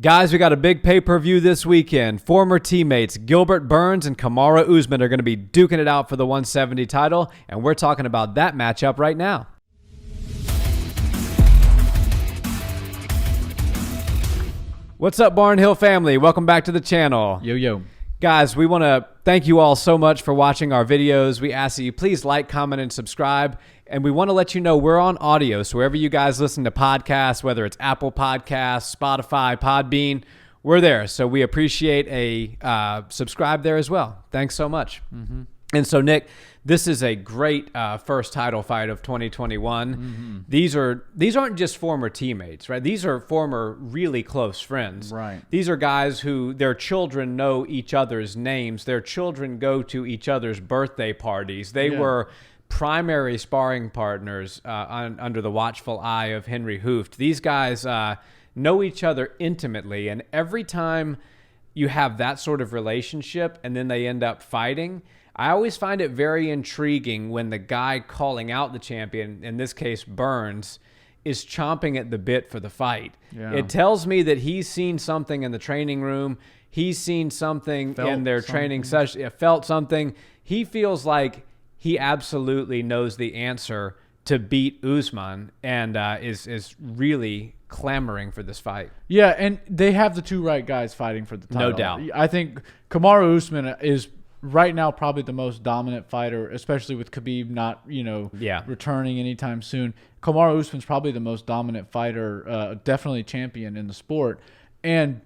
Guys, we got a big pay-per-view this weekend. Former teammates Gilbert Burns and Kamaru Usman are going to be duking it out for the 170 title, and we're talking about that matchup right now. What's up, Barnhill family? Welcome back to the channel. Yo. Guys, we want to thank you all so much for watching our videos. We ask that you please like, comment, and subscribe. And we want to let you know we're on audio. So wherever you guys listen to podcasts, whether it's Apple Podcasts, Spotify, Podbean, we're there. So we appreciate a subscribe there as well. Thanks so much. Mm-hmm. And so, Nick, this is a great first title fight of 2021. Mm-hmm. These aren't just former teammates, right? These are former really close friends. Right. These are guys who their children know each other's names. Their children go to each other's birthday parties. They were primary sparring partners under the watchful eye of Henry Hooft. These guys know each other intimately, and every time you have that sort of relationship and then they end up fighting, I always find it very intriguing when the guy calling out the champion, in this case Burns, is chomping at the bit for the fight. Yeah. It tells me that he's seen something in the training room. He's seen something in their training session, felt something. He feels like he absolutely knows the answer to beat Usman and is really clamoring for this fight. Yeah, and they have the two right guys fighting for the title. No doubt. I think Kamaru Usman is right now probably the most dominant fighter, especially with Khabib not, returning anytime soon. Kamaru Usman's probably the most dominant fighter, definitely champion in the sport, and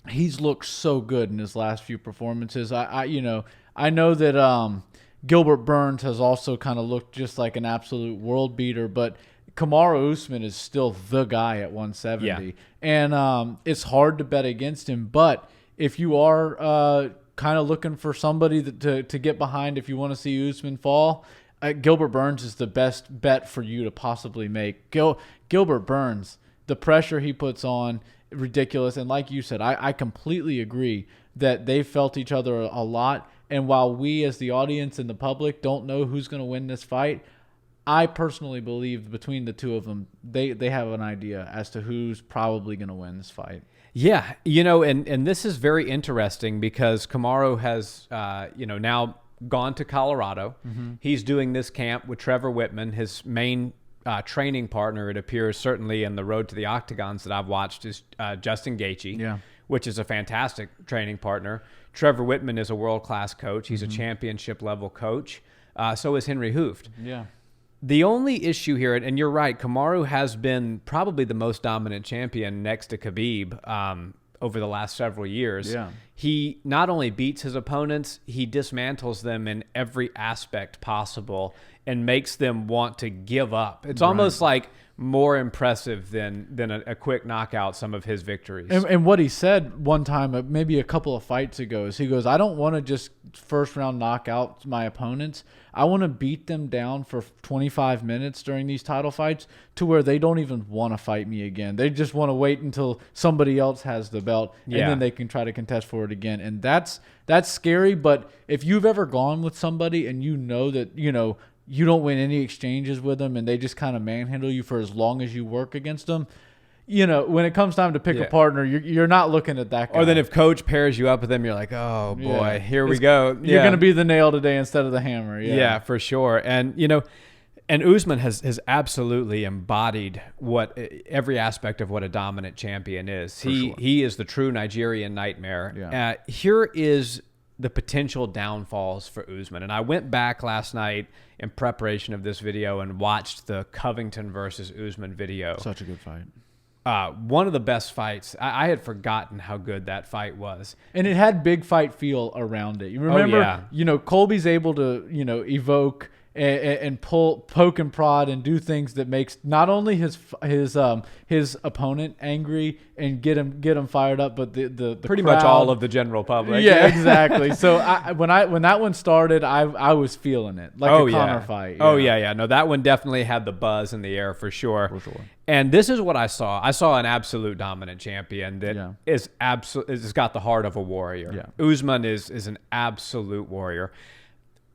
he's looked so good in his last few performances. I know that Gilbert Burns has also kind of looked just like an absolute world beater, but Kamaru Usman is still the guy at 170, and it's hard to bet against him. But if you are kind of looking for somebody to get behind, if you want to see Usman fall, Gilbert Burns is the best bet for you to possibly make. Gilbert Burns, the pressure he puts on, ridiculous. And like you said, I completely agree that they felt each other a lot. And while we as the audience and the public don't know who's going to win this fight, I personally believe between the two of them, they have an idea as to who's probably going to win this fight. Yeah, and this is very interesting because Kamaru has, now gone to Colorado. Mm-hmm. He's doing this camp with Trevor Whitman, his main training partner. It appears certainly in the Road to the Octagons that I've watched is Justin Gaethje, which is a fantastic training partner. Trevor Whitman is a world-class coach. He's a championship-level coach. So is Henry Hooft. Yeah. The only issue here, and you're right, Kamaru has been probably the most dominant champion next to Khabib over the last several years. Yeah. He not only beats his opponents, he dismantles them in every aspect possible and makes them want to give up. It's almost like more impressive than a quick knockout, some of his victories. And what he said one time, maybe a couple of fights ago, is he goes, I don't want to just first round knock out my opponents. I want to beat them down for 25 minutes during these title fights to where they don't even want to fight me again. They just want to wait until somebody else has the belt, and then they can try to contest for it again. And that's scary. But if you've ever gone with somebody and you know that, you don't win any exchanges with them and they just kind of manhandle you for as long as you work against them, when it comes time to pick a partner, you're not looking at that guy. Or then if coach pairs you up with them, you're like, oh boy, here we go. You're going to be the nail today instead of the hammer. Yeah, for sure. And, and Usman has absolutely embodied every aspect of what a dominant champion is. He is the true Nigerian nightmare. Yeah. Here is the potential downfalls for Usman. And I went back last night in preparation of this video and watched the Covington versus Usman video. Such a good fight. One of the best fights. I had forgotten how good that fight was. And it had big fight feel around it. You remember, Colby's able to, evoke and poke and prod and do things that makes not only his opponent angry and get him fired up, but the pretty crowd, much all of the general public. Yeah, exactly. So when that one started, I was feeling it like a Conor fight. Oh yeah. No, that one definitely had the buzz in the air for sure. For sure. And this is what I saw. I saw an absolute dominant champion that is got the heart of a warrior. Yeah. Usman is an absolute warrior.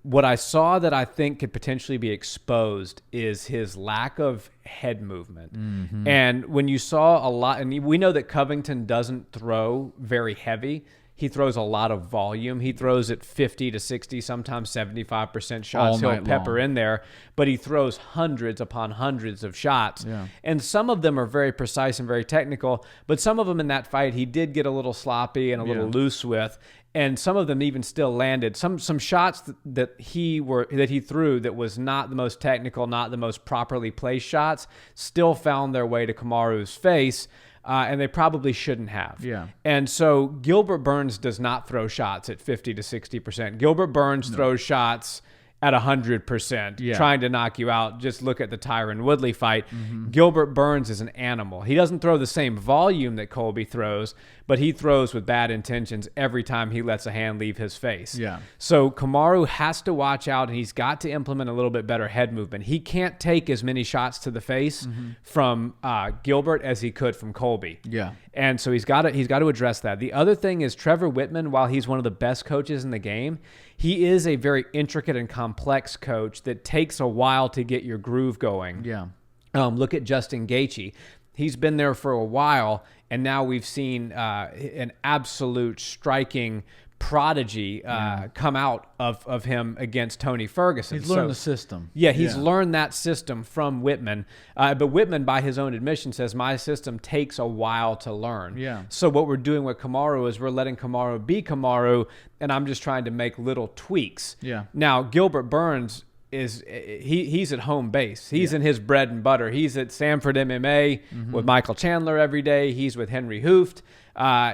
What I saw that I think could potentially be exposed is his lack of head movement. Mm-hmm. And when you saw a lot, and we know that Covington doesn't throw very heavy. He throws a lot of volume. He throws at 50 to 60, sometimes 75% shots. He'll pepper in there, but he throws hundreds upon hundreds of shots. Yeah. And some of them are very precise and very technical, but some of them in that fight he did get a little sloppy and a little loose with. And some of them even still landed. Some shots that he threw that was not the most technical, not the most properly placed shots, still found their way to Kamaru's face. And they probably shouldn't have. Yeah. And so Gilbert Burns does not throw shots at 50 to 60%. Gilbert Burns throws shots at 100%, trying to knock you out. Just look at the Tyron Woodley fight. Mm-hmm. Gilbert Burns is an animal. He doesn't throw the same volume that Colby throws, but he throws with bad intentions every time he lets a hand leave his face. Yeah. So Kamaru has to watch out, and he's got to implement a little bit better head movement. He can't take as many shots to the face from Gilbert as he could from Colby. Yeah. And so he's got to address that. The other thing is Trevor Whitman, while he's one of the best coaches in the game, he is a very intricate and complex coach that takes a while to get your groove going. Yeah. Look at Justin Gaethje. He's been there for a while, and now we've seen an absolute striking prodigy come out of him against Tony Ferguson. He's learned the system. Yeah, he's learned that system from Whitman. But Whitman, by his own admission, says, my system takes a while to learn. Yeah. So what we're doing with Kamaru is we're letting Kamaru be Kamaru, and I'm just trying to make little tweaks. Yeah. Now, Gilbert Burns he's at home base. He's in his bread and butter. He's at Sanford MMA with Michael Chandler every day. He's with Henry Hooft.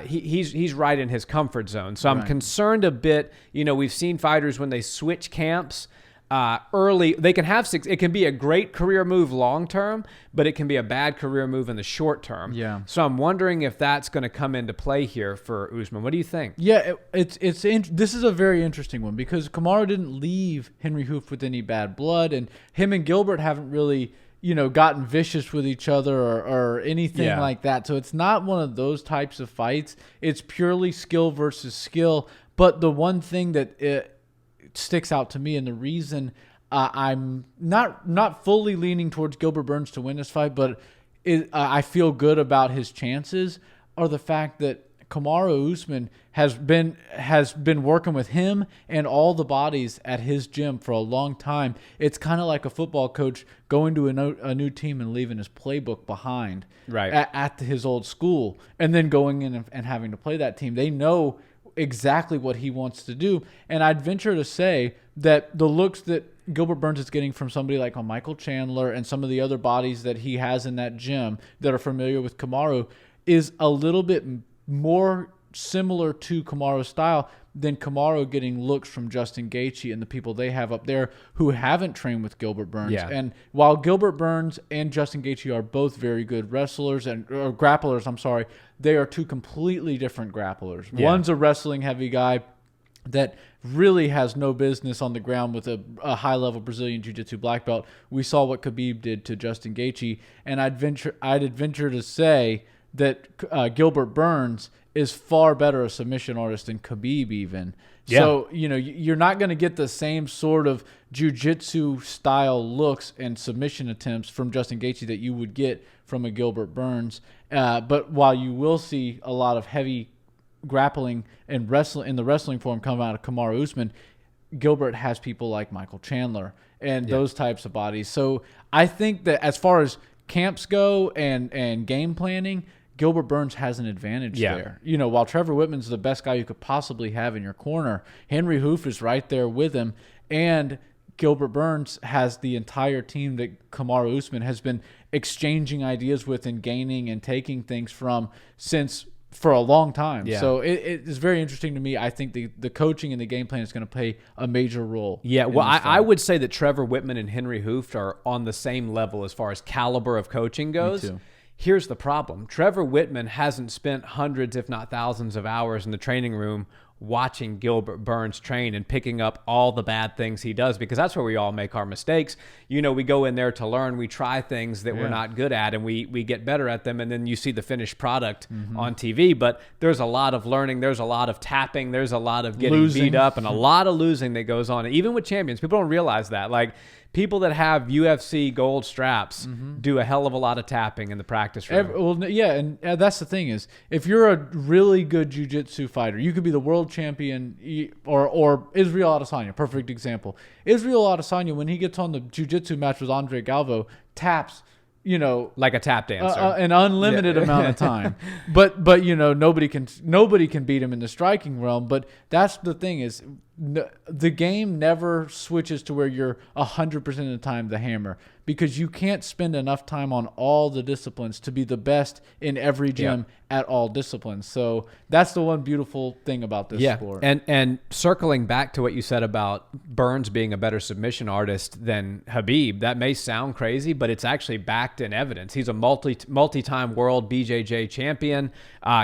He's right in his comfort zone. So I'm concerned a bit. We've seen fighters when they switch camps early, they can have it can be a great career move long term, but it can be a bad career move in the short term. Yeah. So I'm wondering if that's going to come into play here for Usman. What do you think? Yeah, this is a very interesting one because Kamaru didn't leave Henry Hooft with any bad blood, and him and Gilbert haven't really gotten vicious with each other or anything like that. So it's not one of those types of fights. It's purely skill versus skill. But the one thing that it sticks out to me, and the reason I'm not fully leaning towards Gilbert Burns to win this fight, but I feel good about his chances, are the fact that Kamaru Usman has been working with him and all the bodies at his gym for a long time. It's kind of like a football coach going to a new team and leaving his playbook behind at his old school, and then going in and having to play that team. They know exactly what he wants to do, and I'd venture to say that the looks that Gilbert Burns is getting from somebody like a Michael Chandler and some of the other bodies that he has in that gym that are familiar with Kamaru is a little bit more similar to Kamaru's style than Kamaru getting looks from Justin Gaethje and the people they have up there who haven't trained with Gilbert Burns. Yeah. And while Gilbert Burns and Justin Gaethje are both very good wrestlers or grapplers, they are two completely different grapplers. Yeah. One's a wrestling heavy guy that really has no business on the ground with a high-level Brazilian Jiu-Jitsu black belt. We saw what Khabib did to Justin Gaethje, and I'd venture to say that Gilbert Burns is far better a submission artist than Khabib even. Yeah. So, you're not going to get the same sort of jiu-jitsu style looks and submission attempts from Justin Gaethje that you would get from a Gilbert Burns. But while you will see a lot of heavy grappling and wrestling in the wrestling form come out of Kamaru Usman, Gilbert has people like Michael Chandler and those types of bodies. So I think that as far as camps go and game planning, Gilbert Burns has an advantage there. While Trevor Whitman's the best guy you could possibly have in your corner, Henry Hooft is right there with him, and Gilbert Burns has the entire team that Kamaru Usman has been exchanging ideas with and gaining and taking things from for a long time. Yeah. So it is very interesting to me. I think the coaching and the game plan is going to play a major role. Yeah, well, I would say that Trevor Whitman and Henry Hooft are on the same level as far as caliber of coaching goes. Me too. Here's the problem. Trevor Whitman hasn't spent hundreds, if not thousands of hours in the training room watching Gilbert Burns train and picking up all the bad things he does, because that's where we all make our mistakes. We go in there to learn, we try things that we're not good at, and we get better at them, and then you see the finished product on TV. But there's a lot of learning, there's a lot of tapping, there's a lot of getting beat up, and a lot of losing that goes on, even with champions. People don't realize that. Like, people that have UFC gold straps do a hell of a lot of tapping in the practice room. And that's the thing is, if you're a really good jiu-jitsu fighter, you could be the world champion, or Israel Adesanya, perfect example. Israel Adesanya, when he gets on the jiu-jitsu match with Andre Galvo, taps, like a tap dancer, an unlimited amount of time. But nobody can beat him in the striking realm. But that's the thing is, the game never switches to where you're 100% of the time the hammer, because you can't spend enough time on all the disciplines to be the best in every gym at all disciplines. So that's the one beautiful thing about this sport. And circling back to what you said about Burns being a better submission artist than Khabib, that may sound crazy, but it's actually backed in evidence. He's a multi-time world BJJ champion.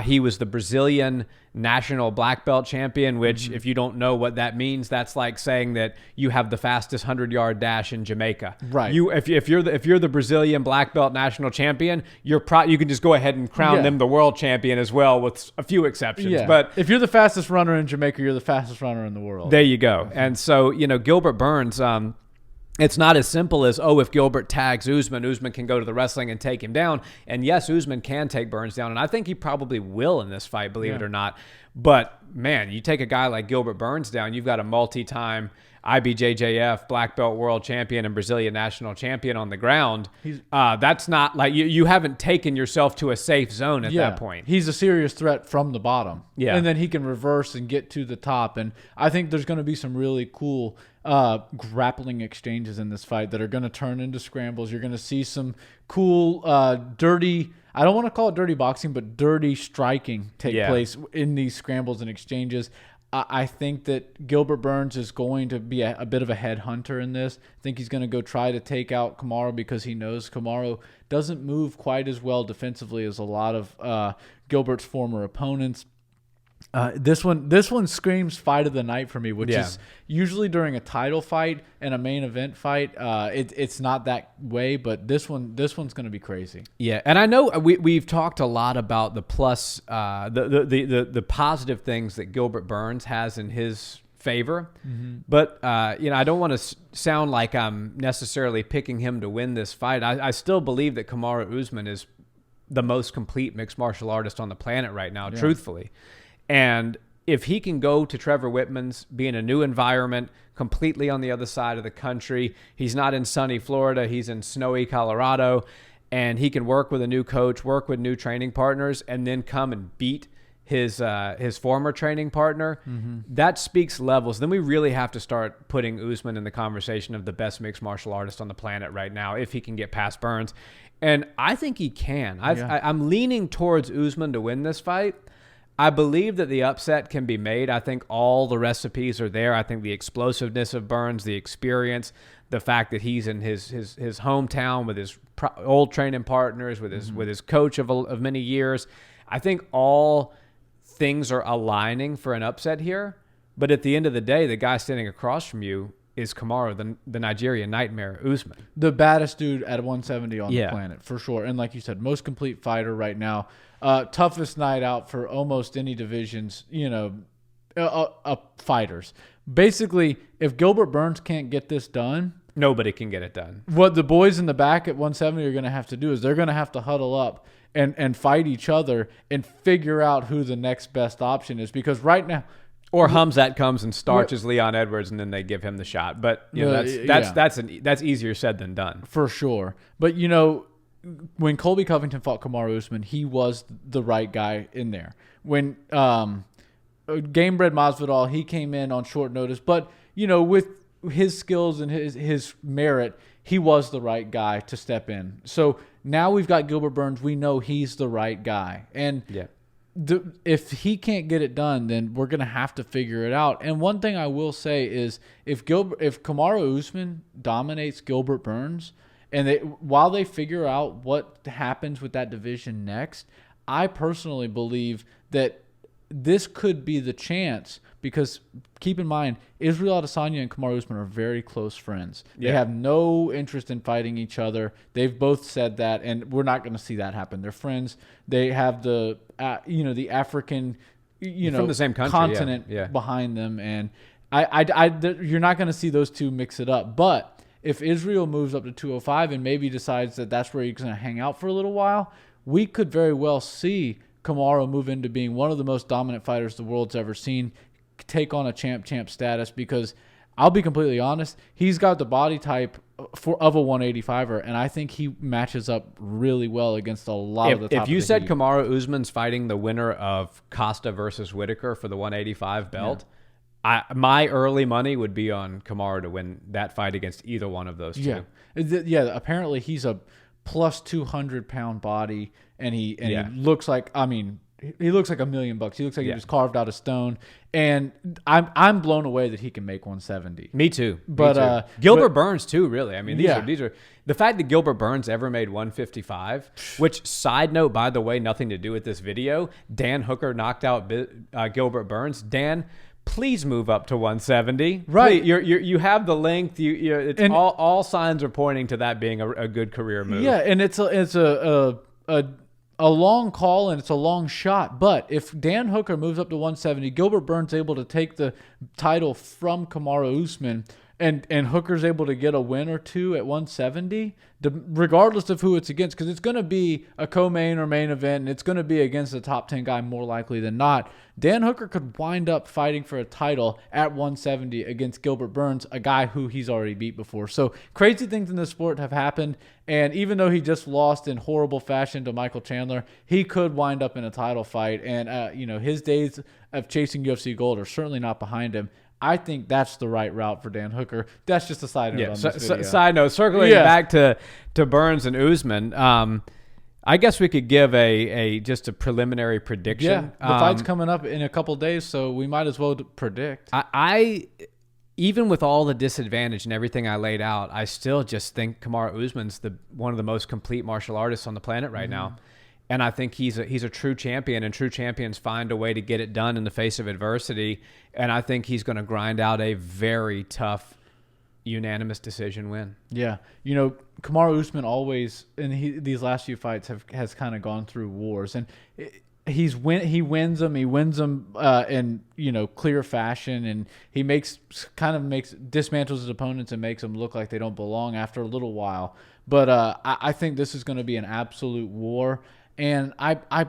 He was the Brazilian national black belt champion, which if you don't know what that means, that's like saying that you have the fastest 100-yard dash in Jamaica. Right. If you're the Brazilian black belt national champion, you can just go ahead and crown them the world champion as well, with a few exceptions. Yeah. But if you're the fastest runner in Jamaica, you're the fastest runner in the world. There you go. And so, Gilbert Burns, it's not as simple as, if Gilbert tags Usman can go to the wrestling and take him down. And yes, Usman can take Burns down, and I think he probably will in this fight, believe it or not. But, man, you take a guy like Gilbert Burns down, you've got a multi-time IBJJF black belt world champion and Brazilian national champion on the ground. That's not like you haven't taken yourself to a safe zone at that point. He's a serious threat from the bottom. Yeah. And then he can reverse and get to the top. And I think there's going to be some really cool grappling exchanges in this fight that are going to turn into scrambles. You're going to see some cool, dirty, I don't want to call it dirty boxing, but dirty striking take place in these scrambles and exchanges. I think that Gilbert Burns is going to be a bit of a headhunter in this. I think he's going to go try to take out Kamaru, because he knows Kamaru doesn't move quite as well defensively as a lot of Gilbert's former opponents. This one screams fight of the night for me, which is usually during a title fight and a main event fight. It's not that way, but this one's going to be crazy. Yeah, and I know we've talked a lot about the plus, the positive things that Gilbert Burns has in his favor, but I don't want to sound like I'm necessarily picking him to win this fight. I still believe that Kamaru Usman is the most complete mixed martial artist on the planet right now, truthfully. And if he can go to Trevor Whitman's, be in a new environment, completely on the other side of the country, he's not in sunny Florida, he's in snowy Colorado, and he can work with a new coach, work with new training partners, and then come and beat his former training partner, that speaks levels. Then we really have to start putting Usman in the conversation of the best mixed martial artist on the planet right now, if he can get past Burns. And I think he can. I'm leaning towards Usman to win this fight. I believe that the upset can be made. I think all the recipes are there. I think the explosiveness of Burns, the experience, the fact that he's in his hometown with his old training partners, with his coach of many years. I think all things are aligning for an upset here. But at the end of the day, the guy standing across from you is Kamaru, the Nigerian nightmare, Usman. The baddest dude at 170 on the planet, for sure. And like you said, most complete fighter right now. Toughest night out for almost any divisions, fighters. Basically, if Gilbert Burns can't get this done, nobody can get it done. What the boys in the back at 170 are going to have to do is they're going to have to huddle up and fight each other and figure out who the next best option is. Because right now, or Hamzat comes and starches Leon Edwards, and then they give him the shot. But that's easier said than done, for sure. But when Colby Covington fought Kamaru Usman, he was the right guy in there. When Gamebred Masvidal, he came in on short notice, but with his skills and his merit, he was the right guy to step in. So now we've got Gilbert Burns. We know he's the right guy, and if he can't get it done, then we're gonna have to figure it out. And one thing I will say is, if Kamaru Usman dominates Gilbert Burns, and while they figure out what happens with that division next, I personally believe that this could be the chance, because keep in mind, Israel Adesanya and Kamaru Usman are very close friends. They have no interest in fighting each other. They've both said that, and we're not going to see that happen. They're friends. They have the the African from the same country, continent behind them, and you're not going to see those two mix it up. But if Israel moves up to 205 and maybe decides that that's where he's going to hang out for a little while, we could very well see Kamaru move into being one of the most dominant fighters the world's ever seen, take on a champ status, because I'll be completely honest, he's got the body type of a 185er, and I think he matches up really well against a lot of the top. If you said Kamaru Usman's fighting the winner of Costa versus Whitaker for the 185 belt, my early money would be on Kamaru to win that fight against either one of those two. Apparently he's a plus 200-pound body, and he looks like, he looks like $1 million. He looks like he was carved out of stone, and I'm blown away that he can make 170. Me too. But Gilbert Burns too. Really, these are the fact that Gilbert Burns ever made 155. Which, side note, by the way, nothing to do with this video. Dan Hooker knocked out Gilbert Burns. Dan, please move up to 170. Right, you have the length. All signs are pointing to that being a good career move. Yeah, and it's a long call, and it's a long shot. But if Dan Hooker moves up to 170, Gilbert Burns able to take the title from Kamaru Usman, and Hooker's able to get a win or two at 170, regardless of who it's against, because it's going to be a co-main or main event, and it's going to be against a top 10 guy more likely than not. Dan Hooker could wind up fighting for a title at 170 against Gilbert Burns, a guy who he's already beat before. So crazy things in this sport have happened, and even though he just lost in horrible fashion to Michael Chandler, he could wind up in a title fight, and his days of chasing UFC gold are certainly not behind him. I think that's the right route for Dan Hooker. That's just a side note on this video. Side note, circling back to Burns and Usman, I guess we could give just a preliminary prediction. Yeah, the fight's coming up in a couple days, so we might as well predict. I even with all the disadvantage and everything I laid out, I still just think Kamaru Usman's one of the most complete martial artists on the planet right now. And I think he's a true champion, and true champions find a way to get it done in the face of adversity. And I think he's going to grind out a very tough, unanimous decision win. Yeah. Kamaru Usman always, in these last few fights, has kind of gone through wars. And he wins them in clear fashion, and he dismantles his opponents and makes them look like they don't belong after a little while. But I think this is going to be an absolute war. And I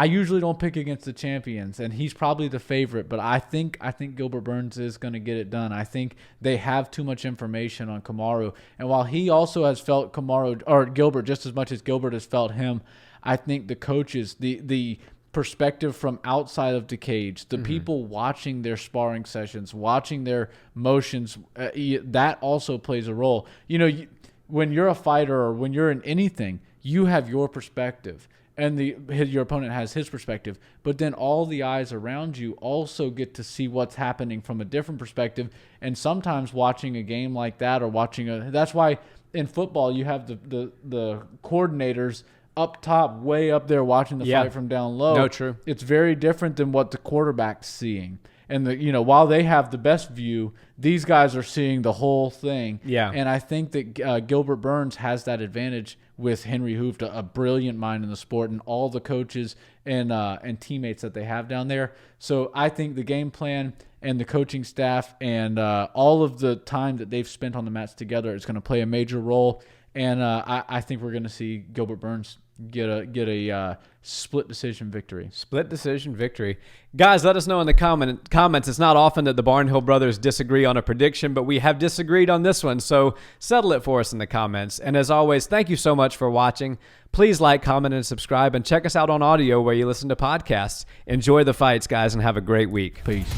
usually don't pick against the champions, and he's probably the favorite. But I think Gilbert Burns is going to get it done. I think they have too much information on Kamaru, and while he also has felt Gilbert just as much as Gilbert has felt him, I think the coaches, the perspective from outside of the cage, the people watching their sparring sessions, watching their motions, that also plays a role. When you're a fighter or when you're in anything, you have your perspective, and your opponent has his perspective. But then all the eyes around you also get to see what's happening from a different perspective. And sometimes watching a game like that, or that's why in football you have the coordinators up top, way up there, watching the fight from down low. No, true. It's very different than what the quarterback's seeing. And while they have the best view, these guys are seeing the whole thing. Yeah. And I think that Gilbert Burns has that advantage with Henry Hooft, a brilliant mind in the sport, and all the coaches and teammates that they have down there. So I think the game plan and the coaching staff and all of the time that they've spent on the mats together is going to play a major role. And I think we're going to see Gilbert Burns get a split decision victory. Split decision victory. Guys, let us know in the comments. It's not often that the Barnhill brothers disagree on a prediction, but we have disagreed on this one, so settle it for us in the comments. And as always, thank you so much for watching. Please like, comment, and subscribe, and check us out on audio where you listen to podcasts. Enjoy the fights, guys, and have a great week. Peace.